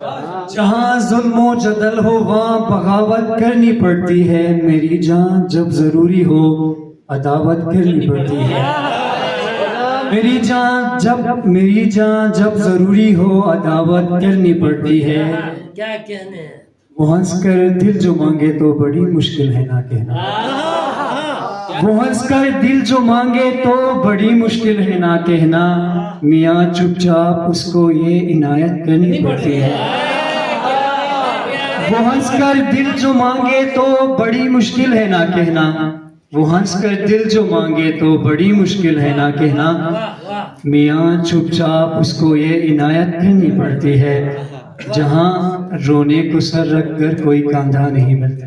जहाँ जुल्म जदल हो वहाँ बगावत करनी पड़ती है। मेरी जान जब जरूरी हो अदावत करनी पड़ती है। मेरी जान जब जरूरी हो अदावत करनी पड़ती है। क्या कहने हैं? वो हंस कर दिल जो मांगे तो बड़ी मुश्किल है ना कहना। वो हंस कर दिल जो मांगे तो बड़ी मुश्किल है ना कहना। मियाँ चुपचाप उसको ये इनायत करनी पड़ती है। वो हंस कर दिल जो मांगे तो बड़ी मुश्किल है ना कहना। वो हंस कर दिल जो मांगे तो बड़ी मुश्किल है ना कहना। मियाँ चुपचाप उसको ये इनायत करनी पड़ती है। जहाँ रोने को सर रख कर कोई कांधा नहीं मिलता।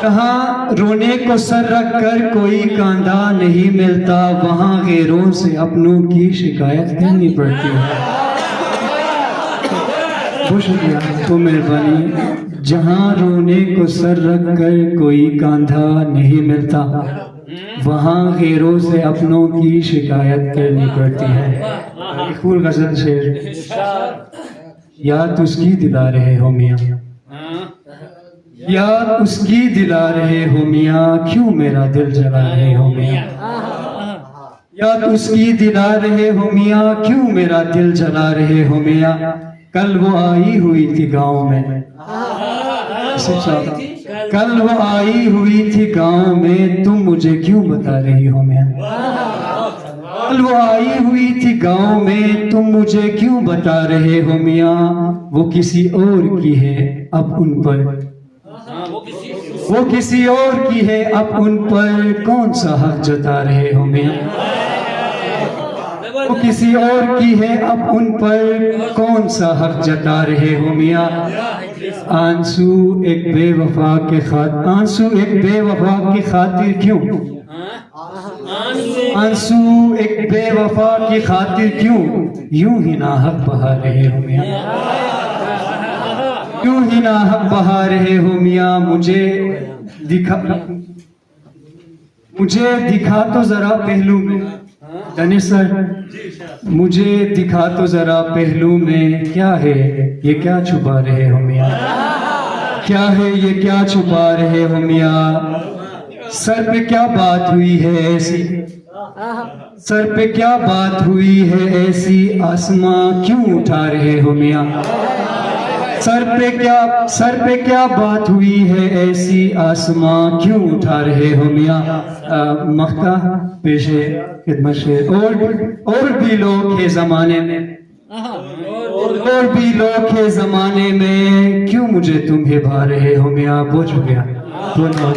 जहाँ रोने को सर रख कर कोई कांधा नहीं मिलता, वहाँ गैरों से अपनों की शिकायत करनी पड़ती है। बहुत शुक्रिया, तो मेहरबानी। जहाँ रोने को सर रख कर कोई कांधा नहीं मिलता, वहाँ गैरों से अपनों की शिकायत करनी पड़ती है। एक और गजल शेर। याद उसकी दिला रहे हो मियाँ, याद उसकी दिला रहे हो मियाँ, क्यों मेरा दिल जला रहे हो मियाँ। याद उसकी दिला रहे हो मियाँ, क्यों मेरा दिल जला रहे हो मियाँ। कल वो आई हुई थी गाँव में, कल वो आई हुई थी गाँव में, तुम मुझे क्यों बता रही हो मियाँ। कल वो आई हुई थी गाँव में, तुम मुझे क्यों बता रहे हो मियाँ। वो किसी और की है अब उन पर, वो किसी और की है अब उन पर, कौन सा हक जता रहे हो मियाँ। वो किसी और की है अब उन पर, कौन सा हक जता रहे हो मियाँ। आंसू एक बेवफा के खातिर, आंसू एक बेवफा की खातिर क्यों, आंसू एक बेवफा की खातिर क्यों, यूं ही ना हक बहा रहे हो मियाँ। यूं ही ना हक बहा रहे हो मियाँ। मुझे दिखा तो जरा पहलू में, दानिश सर मुझे दिखा तो जरा पहलू में, क्या है ये क्या छुपा रहे हो मियाँ। क्या है ये क्या छुपा रहे हो मियाँ। सर पे क्या बात हुई है ऐसी, सर पे क्या बात हुई है ऐसी, आसमां क्यों उठा रहे हो मियाँ। सर पे क्या बात हुई है ऐसी, आसमां क्यों उठा रहे हो मियाँ। मख्ता पेशे खिदमत से। और भी लोग है जमाने में, और भी लोग है जमाने में, क्यों मुझे तुम हिभा रहे हो मियाँ। बहुत शुक्रिया, धन्यवाद।